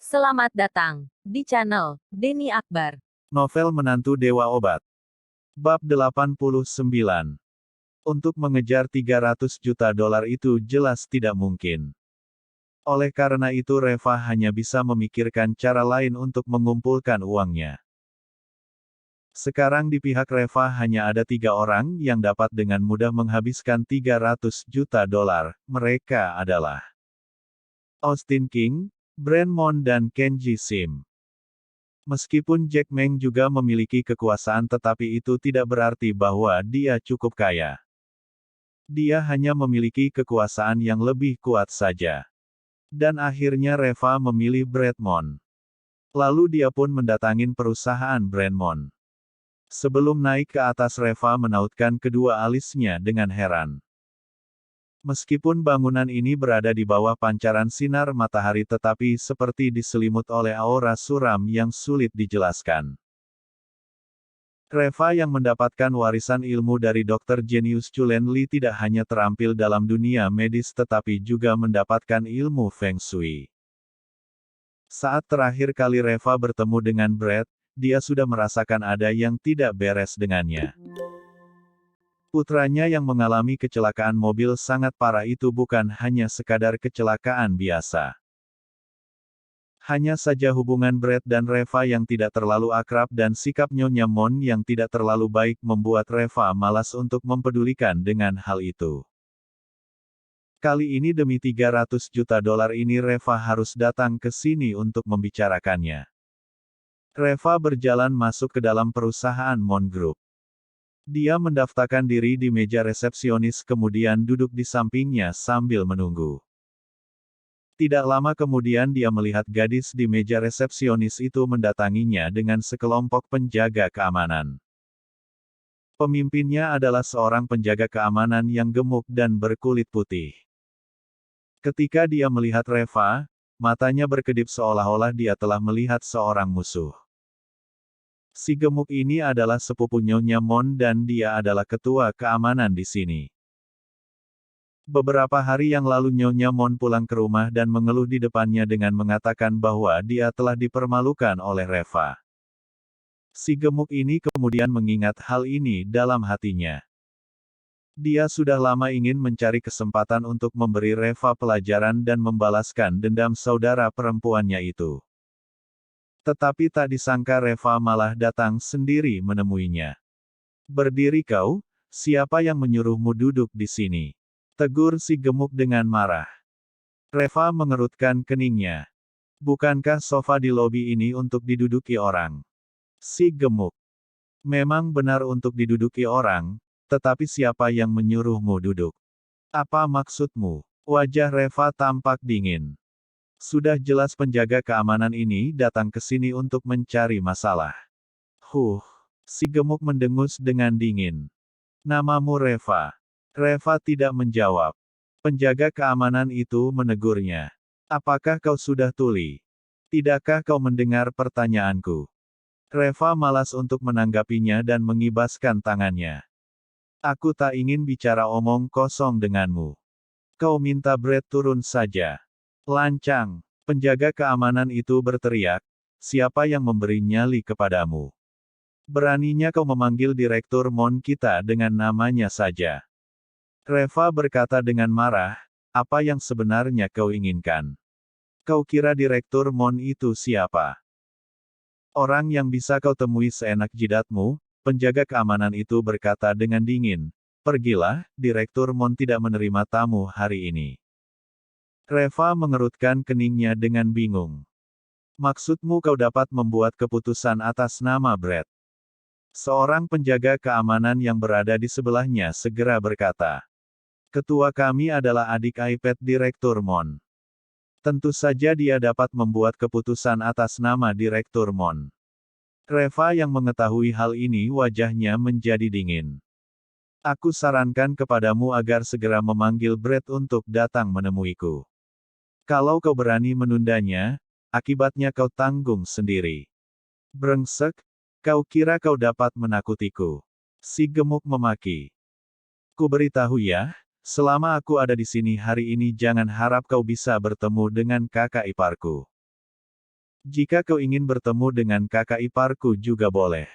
Selamat datang di channel Denny Akbar. Novel Menantu Dewa Obat. Bab 89. Untuk mengejar 300 juta dolar itu jelas tidak mungkin. Oleh karena itu Reva hanya bisa memikirkan cara lain untuk mengumpulkan uangnya. Sekarang di pihak Reva hanya ada 3 orang yang dapat dengan mudah menghabiskan 300 juta dolar. Mereka adalah Austin King, Brand Mon dan Kenji Sim. Meskipun Jack Meng juga memiliki kekuasaan tetapi itu tidak berarti bahwa dia cukup kaya. Dia hanya memiliki kekuasaan yang lebih kuat saja. Dan akhirnya Reva memilih Bradmon. Lalu dia pun mendatangin perusahaan Brandmon. Sebelum naik ke atas Reva menautkan kedua alisnya dengan heran. Meskipun bangunan ini berada di bawah pancaran sinar matahari tetapi seperti diselimut oleh aura suram yang sulit dijelaskan. Reva yang mendapatkan warisan ilmu dari Dr. Jenius Chulen Li tidak hanya terampil dalam dunia medis tetapi juga mendapatkan ilmu Feng Shui. Saat terakhir kali Reva bertemu dengan Brad, dia sudah merasakan ada yang tidak beres dengannya. Putranya yang mengalami kecelakaan mobil sangat parah itu bukan hanya sekadar kecelakaan biasa. Hanya saja hubungan Brad dan Reva yang tidak terlalu akrab dan sikap Nyonya Mon yang tidak terlalu baik membuat Reva malas untuk mempedulikan dengan hal itu. Kali ini demi 300 juta dolar ini Reva harus datang ke sini untuk membicarakannya. Reva berjalan masuk ke dalam perusahaan Mon Group. Dia mendaftarkan diri di meja resepsionis kemudian duduk di sampingnya sambil menunggu. Tidak lama kemudian dia melihat gadis di meja resepsionis itu mendatanginya dengan sekelompok penjaga keamanan. Pemimpinnya adalah seorang penjaga keamanan yang gemuk dan berkulit putih. Ketika dia melihat Reva, matanya berkedip seolah-olah dia telah melihat seorang musuh. Si gemuk ini adalah sepupu Nyonya Mon dan dia adalah ketua keamanan di sini. Beberapa hari yang lalu Nyonya Mon pulang ke rumah dan mengeluh di depannya dengan mengatakan bahwa dia telah dipermalukan oleh Reva. Si gemuk ini kemudian mengingat hal ini dalam hatinya. Dia sudah lama ingin mencari kesempatan untuk memberi Reva pelajaran dan membalaskan dendam saudara perempuannya itu. Tetapi tak disangka Reva malah datang sendiri menemuinya. "Berdiri kau, siapa yang menyuruhmu duduk di sini?" tegur si gemuk dengan marah. Reva mengerutkan keningnya. "Bukankah sofa di lobi ini untuk diduduki orang?" Si gemuk. "Memang benar untuk diduduki orang, tetapi siapa yang menyuruhmu duduk? Apa maksudmu?" Wajah Reva tampak dingin. Sudah jelas penjaga keamanan ini datang ke sini untuk mencari masalah. Si gemuk mendengus dengan dingin. "Namamu Reva." Reva tidak menjawab. Penjaga keamanan itu menegurnya. "Apakah kau sudah tuli? Tidakkah kau mendengar pertanyaanku?" Reva malas untuk menanggapinya dan mengibaskan tangannya. "Aku tak ingin bicara omong kosong denganmu. Kau minta Brad turun saja." "Lancang!" penjaga keamanan itu berteriak. "Siapa yang memberi nyali kepadamu? Beraninya kau memanggil direktur Mon kita dengan namanya saja." Reva berkata dengan marah, "Apa yang sebenarnya kau inginkan? Kau kira direktur Mon itu siapa? Orang yang bisa kau temui seenak jidatmu?" Penjaga keamanan itu berkata dengan dingin. "Pergilah, direktur Mon tidak menerima tamu hari ini." Reva mengerutkan keningnya dengan bingung. "Maksudmu kau dapat membuat keputusan atas nama Brad?" Seorang penjaga keamanan yang berada di sebelahnya segera berkata. "Ketua kami adalah adik iPad Direktur Mon. Tentu saja dia dapat membuat keputusan atas nama Direktur Mon." Reva yang mengetahui hal ini wajahnya menjadi dingin. "Aku sarankan kepadamu agar segera memanggil Brad untuk datang menemuiku. Kalau kau berani menundanya, akibatnya kau tanggung sendiri." "Brengsek, kau kira kau dapat menakutiku?" si gemuk memaki. "Ku beritahu ya, selama aku ada di sini hari ini jangan harap kau bisa bertemu dengan kakak iparku." Jika kau ingin bertemu dengan kakak iparku juga boleh.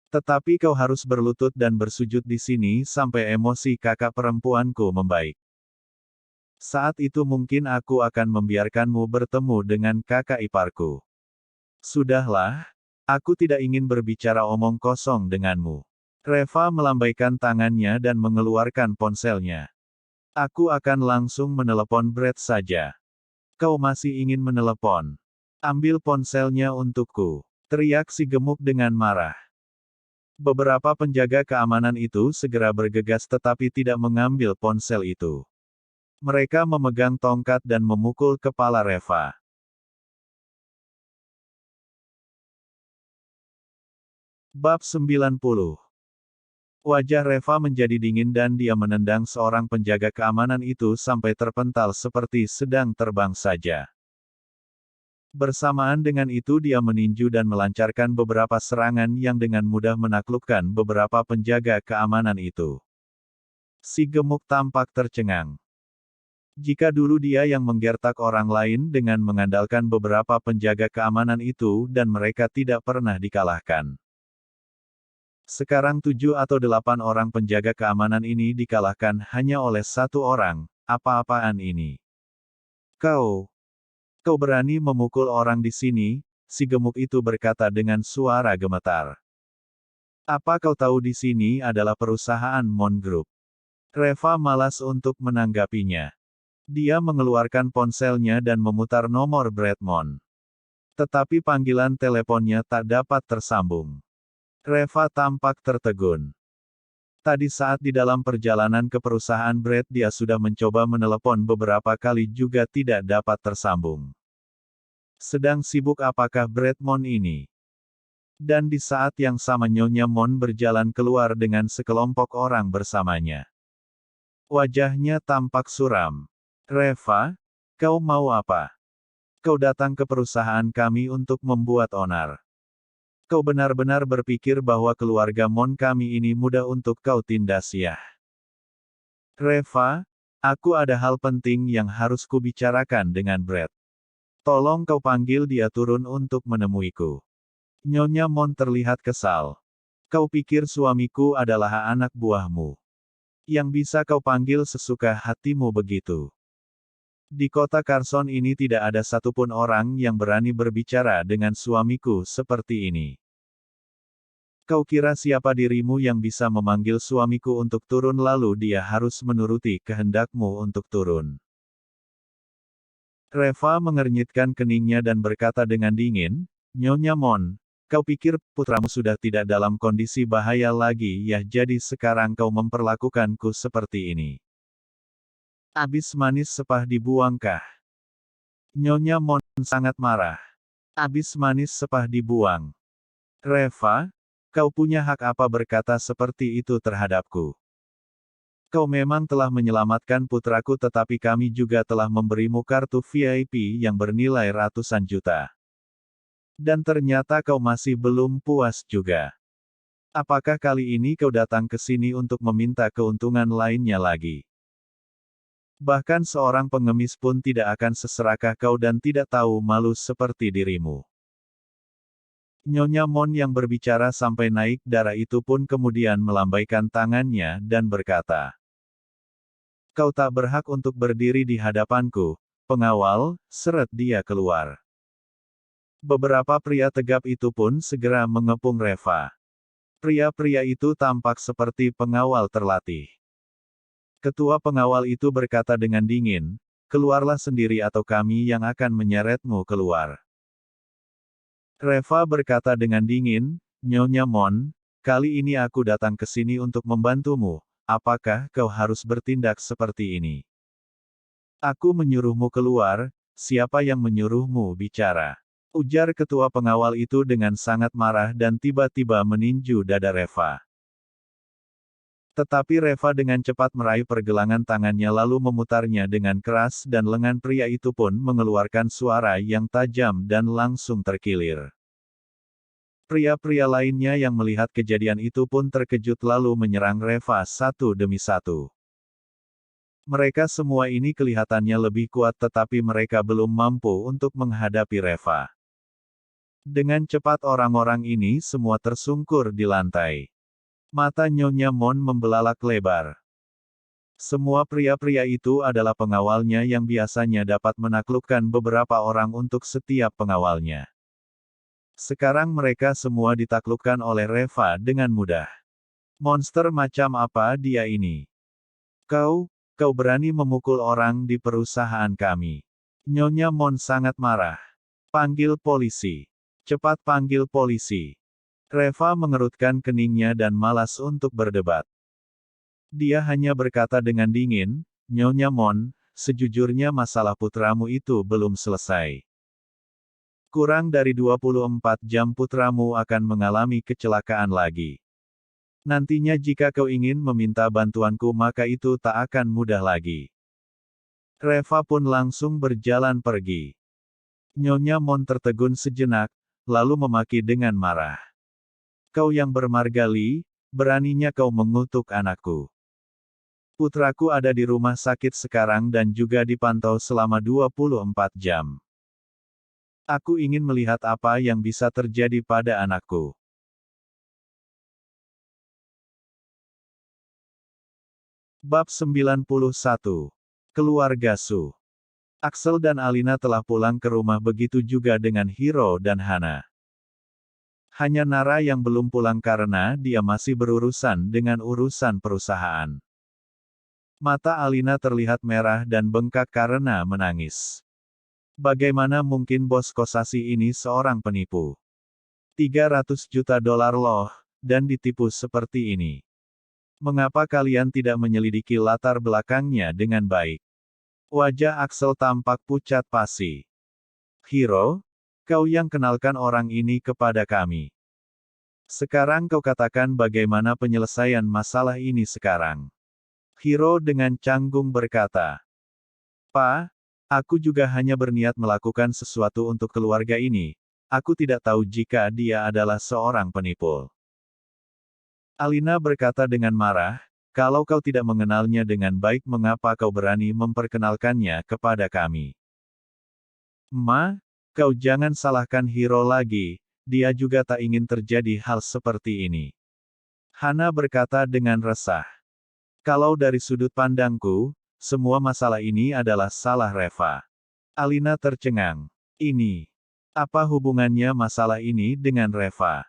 Tetapi kau harus berlutut dan bersujud di sini sampai emosi kakak perempuanku membaik. Saat itu mungkin aku akan membiarkanmu bertemu dengan kakak iparku. Sudahlah, aku tidak ingin berbicara omong kosong denganmu. Reva melambaikan tangannya dan mengeluarkan ponselnya. Aku akan langsung menelepon Brett saja. Kau masih ingin menelepon? Ambil ponselnya untukku. Teriak si gemuk dengan marah. Beberapa penjaga keamanan itu segera bergegas tetapi tidak mengambil ponsel itu. Mereka memegang tongkat dan memukul kepala Reva. Bab 90. Wajah Reva menjadi dingin dan dia menendang seorang penjaga keamanan itu sampai terpental seperti sedang terbang saja. Bersamaan dengan itu dia meninju dan melancarkan beberapa serangan yang dengan mudah menaklukkan beberapa penjaga keamanan itu. Si gemuk tampak tercengang. Jika dulu dia yang menggertak orang lain dengan mengandalkan beberapa penjaga keamanan itu dan mereka tidak pernah dikalahkan. Sekarang 7 atau 8 orang penjaga keamanan ini dikalahkan hanya oleh satu orang. Apa-apaan ini? Kau berani memukul orang di sini? Si gemuk itu berkata dengan suara gemetar. Apa kau tahu di sini adalah perusahaan Mon Group? Reva malas untuk menanggapinya. Dia mengeluarkan ponselnya dan memutar nomor Brett Mon. Tetapi panggilan teleponnya tak dapat tersambung. Reva tampak tertegun. Tadi saat di dalam perjalanan ke perusahaan Brett dia sudah mencoba menelepon beberapa kali juga tidak dapat tersambung. Sedang sibuk apakah Brett Mon ini? Dan di saat yang sama Nyonya Mon berjalan keluar dengan sekelompok orang bersamanya. Wajahnya tampak suram. Reva, kau mau apa? Kau datang ke perusahaan kami untuk membuat onar. Kau benar-benar berpikir bahwa keluarga Mon kami ini mudah untuk kau tindas ya? Reva, aku ada hal penting yang harus kubicarakan dengan Brett. Tolong kau panggil dia turun untuk menemuiku. Nyonya Mon terlihat kesal. Kau pikir suamiku adalah anak buahmu. Yang bisa kau panggil sesuka hatimu begitu. Di kota Carson ini tidak ada satupun orang yang berani berbicara dengan suamiku seperti ini. Kau kira siapa dirimu yang bisa memanggil suamiku untuk turun lalu dia harus menuruti kehendakmu untuk turun? Reva mengernyitkan keningnya dan berkata dengan dingin, Nyonya Mon, kau pikir putramu sudah tidak dalam kondisi bahaya lagi ya jadi sekarang kau memperlakukanku seperti ini. Abis manis sepah dibuangkah? Nyonya Mon sangat marah. Abis manis sepah dibuang. Reva, kau punya hak apa berkata seperti itu terhadapku? Kau memang telah menyelamatkan putraku tetapi kami juga telah memberimu kartu VIP yang bernilai ratusan juta. Dan ternyata kau masih belum puas juga. Apakah kali ini kau datang ke sini untuk meminta keuntungan lainnya lagi? Bahkan seorang pengemis pun tidak akan seserakah kau dan tidak tahu malu seperti dirimu. Nyonya Mon yang berbicara sampai naik darah itu pun kemudian melambaikan tangannya dan berkata, Kau tak berhak untuk berdiri di hadapanku, pengawal, seret dia keluar. Beberapa pria tegap itu pun segera mengepung Reva. Pria-pria itu tampak seperti pengawal terlatih. Ketua pengawal itu berkata dengan dingin, keluarlah sendiri atau kami yang akan menyeretmu keluar. Reva berkata dengan dingin, Nyonya Mon, kali ini aku datang ke sini untuk membantumu, apakah kau harus bertindak seperti ini? Aku menyuruhmu keluar, siapa yang menyuruhmu bicara? Ujar ketua pengawal itu dengan sangat marah dan tiba-tiba meninju dada Reva. Tetapi Reva dengan cepat meraih pergelangan tangannya lalu memutarnya dengan keras dan lengan pria itu pun mengeluarkan suara yang tajam dan langsung terkilir. Pria-pria lainnya yang melihat kejadian itu pun terkejut lalu menyerang Reva satu demi satu. Mereka semua ini kelihatannya lebih kuat tetapi mereka belum mampu untuk menghadapi Reva. Dengan cepat orang-orang ini semua tersungkur di lantai. Mata Nyonya Mon membelalak lebar. Semua pria-pria itu adalah pengawalnya yang biasanya dapat menaklukkan beberapa orang untuk setiap pengawalnya. Sekarang mereka semua ditaklukkan oleh Reva dengan mudah. Monster macam apa dia ini? Kau berani memukul orang di perusahaan kami. Nyonya Mon sangat marah. Panggil polisi. Cepat panggil polisi. Reva mengerutkan keningnya dan malas untuk berdebat. Dia hanya berkata dengan dingin, Nyonya Mon, sejujurnya masalah putramu itu belum selesai. Kurang dari 24 jam putramu akan mengalami kecelakaan lagi. Nantinya jika kau ingin meminta bantuanku maka itu tak akan mudah lagi. Reva pun langsung berjalan pergi. Nyonya Mon tertegun sejenak, lalu memaki dengan marah. Kau yang bermargali, beraninya kau mengutuk anakku. Putraku ada di rumah sakit sekarang dan juga dipantau selama 24 jam. Aku ingin melihat apa yang bisa terjadi pada anakku. Bab 91. Keluarga Su. Axel dan Alina telah pulang ke rumah, begitu juga dengan Hiro dan Hana. Hanya Nara yang belum pulang karena dia masih berurusan dengan urusan perusahaan. Mata Alina terlihat merah dan bengkak karena menangis. Bagaimana mungkin bos Kosasi ini seorang penipu? 300 juta dolar loh, dan ditipu seperti ini. Mengapa kalian tidak menyelidiki latar belakangnya dengan baik? Wajah Axel tampak pucat pasi. Hiro, kau yang kenalkan orang ini kepada kami. Sekarang kau katakan bagaimana penyelesaian masalah ini sekarang. Hiro dengan canggung berkata. Pa, aku juga hanya berniat melakukan sesuatu untuk keluarga ini. Aku tidak tahu jika dia adalah seorang penipu. Alina berkata dengan marah, kalau kau tidak mengenalnya dengan baik mengapa kau berani memperkenalkannya kepada kami? Ma, kau jangan salahkan Hiro lagi, dia juga tak ingin terjadi hal seperti ini. Hana berkata dengan resah. Kalau dari sudut pandangku, semua masalah ini adalah salah Reva. Alina tercengang. Ini. Apa hubungannya masalah ini dengan Reva?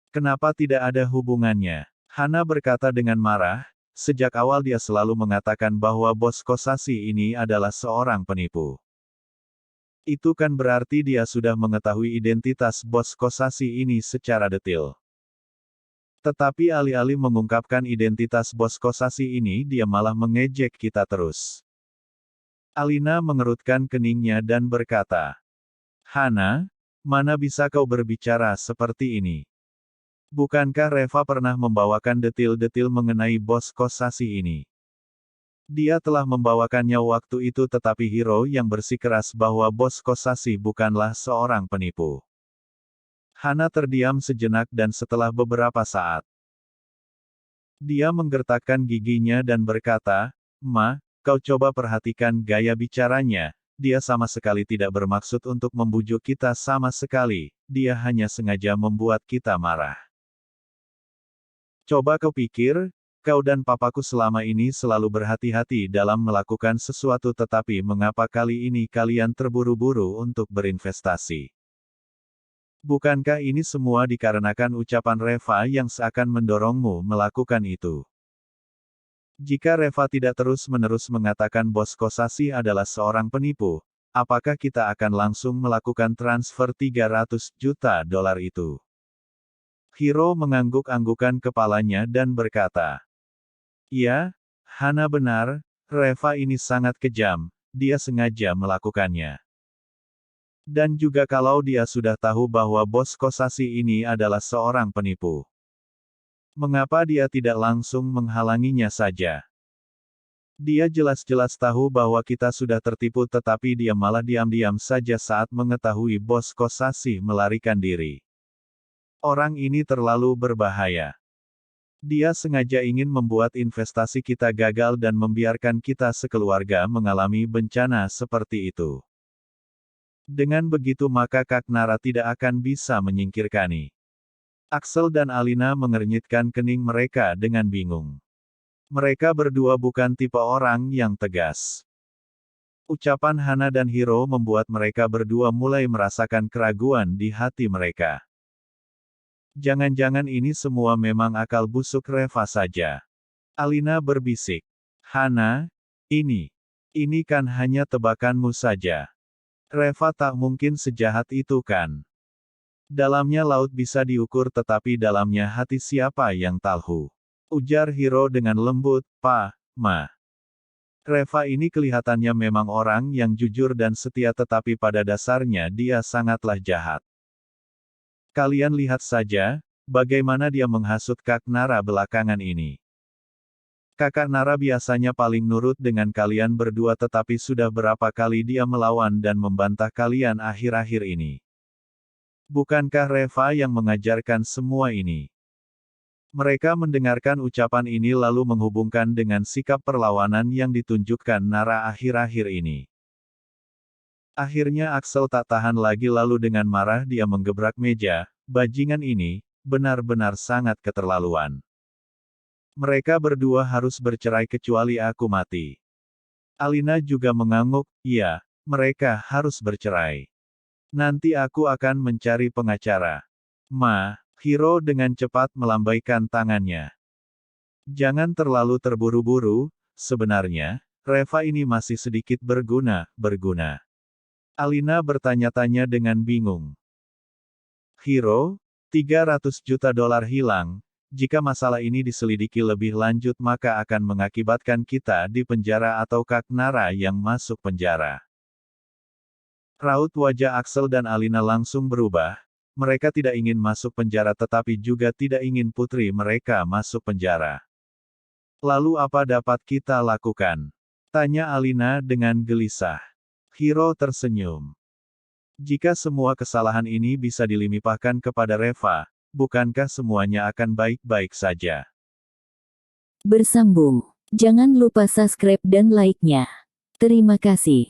Kenapa tidak ada hubungannya? Hana berkata dengan marah, sejak awal dia selalu mengatakan bahwa bos Kosasi ini adalah seorang penipu. Itu kan berarti dia sudah mengetahui identitas bos Kosasi ini secara detail. Tetapi alih-alih mengungkapkan identitas bos Kosasi ini dia malah mengejek kita terus. Alina mengerutkan keningnya dan berkata, Hana, mana bisa kau berbicara seperti ini? Bukankah Reva pernah membawakan detil-detil mengenai bos Kosasi ini? Dia telah membawakannya waktu itu tetapi Hiro yang bersikeras bahwa bos Kosasi bukanlah seorang penipu. Hana terdiam sejenak dan setelah beberapa saat, dia menggertakkan giginya dan berkata, Ma, kau coba perhatikan gaya bicaranya, dia sama sekali tidak bermaksud untuk membujuk kita sama sekali, dia hanya sengaja membuat kita marah. Coba kau pikir, kau dan papaku selama ini selalu berhati-hati dalam melakukan sesuatu tetapi mengapa kali ini kalian terburu-buru untuk berinvestasi? Bukankah ini semua dikarenakan ucapan Reva yang seakan mendorongmu melakukan itu? Jika Reva tidak terus-menerus mengatakan bos Kosasi adalah seorang penipu, apakah kita akan langsung melakukan transfer 300 juta dolar itu? Hiro mengangguk-anggukan kepalanya dan berkata, ya, Hana benar, Reva ini sangat kejam, dia sengaja melakukannya. Dan juga kalau dia sudah tahu bahwa bos Kosasi ini adalah seorang penipu. Mengapa dia tidak langsung menghalanginya saja? Dia jelas-jelas tahu bahwa kita sudah tertipu tetapi dia malah diam-diam saja saat mengetahui bos Kosasi melarikan diri. Orang ini terlalu berbahaya. Dia sengaja ingin membuat investasi kita gagal dan membiarkan kita sekeluarga mengalami bencana seperti itu. Dengan begitu maka Kak Nara tidak akan bisa menyingkirkani. Axel dan Alina mengernyitkan kening mereka dengan bingung. Mereka berdua bukan tipe orang yang tegas. Ucapan Hana dan Hiro membuat mereka berdua mulai merasakan keraguan di hati mereka. Jangan-jangan ini semua memang akal busuk Reva saja. Alina berbisik. Hana, ini kan hanya tebakanmu saja. Reva tak mungkin sejahat itu kan. Dalamnya laut bisa diukur tetapi dalamnya hati siapa yang tahu. Ujar Hiro dengan lembut, Ma. Reva ini kelihatannya memang orang yang jujur dan setia tetapi pada dasarnya dia sangatlah jahat. Kalian lihat saja, bagaimana dia menghasut Kak Nara belakangan ini. Kakak Nara biasanya paling nurut dengan kalian berdua tetapi sudah berapa kali dia melawan dan membantah kalian akhir-akhir ini. Bukankah Reva yang mengajarkan semua ini? Mereka mendengarkan ucapan ini lalu menghubungkan dengan sikap perlawanan yang ditunjukkan Nara akhir-akhir ini. Akhirnya Axel tak tahan lagi lalu dengan marah dia menggebrak meja, bajingan ini, benar-benar sangat keterlaluan. Mereka berdua harus bercerai kecuali aku mati. Alina juga mengangguk, iya, mereka harus bercerai. Nanti aku akan mencari pengacara. Ma, Hiro dengan cepat melambaikan tangannya. Jangan terlalu terburu-buru, sebenarnya, Reva ini masih sedikit berguna. Alina bertanya-tanya dengan bingung. Hiro, $300 juta hilang, jika masalah ini diselidiki lebih lanjut maka akan mengakibatkan kita di penjara atau Kak Nara yang masuk penjara. Raut wajah Axel dan Alina langsung berubah. Mereka tidak ingin masuk penjara tetapi juga tidak ingin putri mereka masuk penjara. Lalu apa dapat kita lakukan? Tanya Alina dengan gelisah. Hiro tersenyum. Jika semua kesalahan ini bisa dilimpahkan kepada Reva, bukankah semuanya akan baik-baik saja? Bersambung. Jangan lupa subscribe dan like-nya. Terima kasih.